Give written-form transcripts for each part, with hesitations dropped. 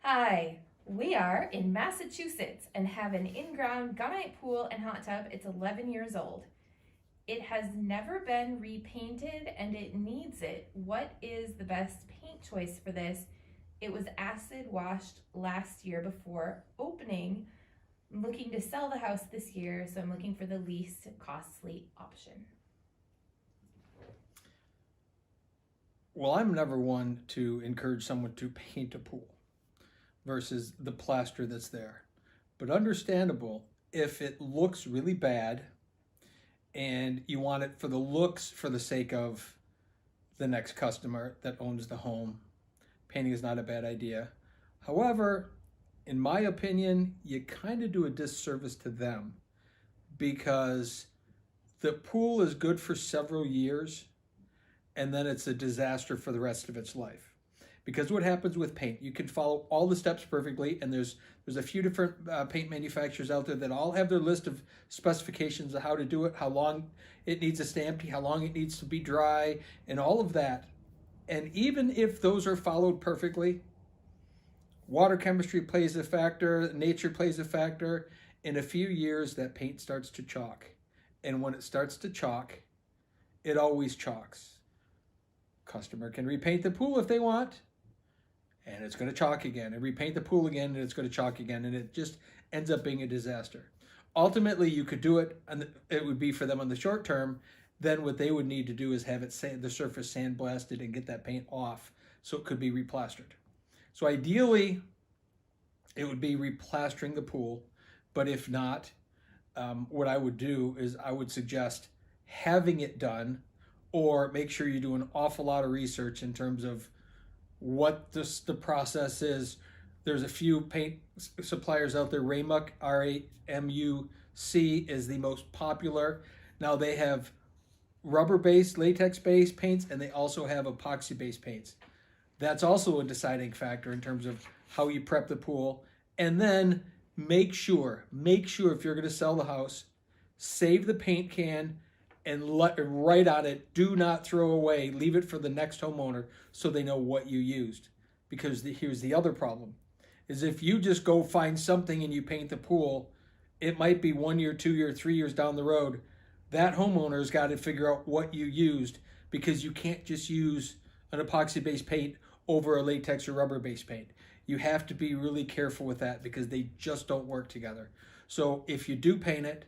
Hi, we are in Massachusetts and have an in-ground gunite pool and hot tub. It's 11 years old. It has never been repainted and it needs it. What is the best paint choice for this? It was acid washed last year before opening. I'm looking to sell the house this year, so I'm looking for the least costly option. Well, I'm never one to encourage someone to paint a pool versus the plaster that's there. But understandable if it looks really bad and you want it for the looks for the sake of the next customer that owns the home. Painting is not a bad idea. However, in my opinion, you kind of do a disservice to them because the pool is good for several years and then it's a disaster for the rest of its life. Because what happens with paint, you can follow all the steps perfectly, and there's a few different paint manufacturers out there that all have their list of specifications of how to do it, how long it needs to stay empty, how long it needs to be dry, and all of that. And even if those are followed perfectly, water chemistry plays a factor, nature plays a factor. In a few years, that paint starts to chalk. And when it starts to chalk, it always chalks. Customer can repaint the pool if they want, and it's going to chalk again, and repaint the pool again, and it's going to chalk again, and it just ends up being a disaster. Ultimately, you could do it, and it would be for them on the short term. Then what they would need to do is have the surface sandblasted and get that paint off so it could be replastered. So ideally, it would be replastering the pool, but if not, what I would do is I would suggest having it done, or make sure you do an awful lot of research in terms of what the process is. There's a few paint suppliers out there. Ramuc, R-A-M-U-C, is the most popular. Now they have rubber-based, latex-based paints, and they also have epoxy-based paints. That's also a deciding factor in terms of how you prep the pool. And then make sure if you're going to sell the house, save the paint can and write on it, do not throw away, leave it for the next homeowner so they know what you used. Because here's the other problem, is if you just go find something and you paint the pool, it might be 1 year, 2 year, 3 years down the road. That homeowner's got to figure out what you used, because you can't just use an epoxy-based paint over a latex or rubber-based paint. You have to be really careful with that because they just don't work together. So if you do paint it,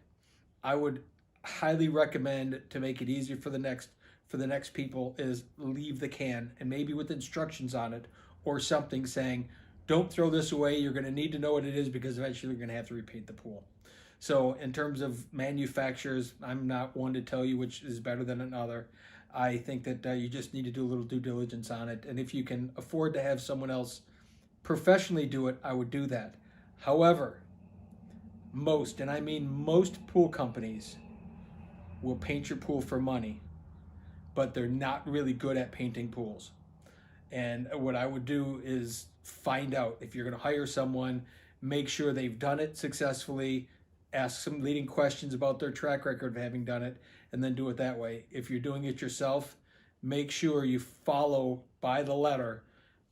I would highly recommend, to make it easier for the next people, is leave the can, and maybe with instructions on it or something saying, don't throw this away, you're going to need to know what it is because eventually you're going to have to repaint the pool. So in terms of manufacturers, I'm not one to tell you which is better than another. I think that you just need to do a little due diligence on it, and if you can afford to have someone else professionally do it, I would do that. However, most, and I mean most, pool companies will paint your pool for money, but they're not really good at painting pools. And what I would do is find out, if you're going to hire someone, make sure they've done it successfully, ask some leading questions about their track record of having done it, and then do it that way. If you're doing it yourself, make sure you follow by the letter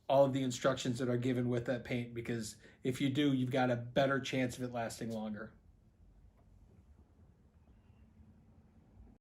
all of the instructions that are given with that paint, because if you do, you've got a better chance of it lasting longer.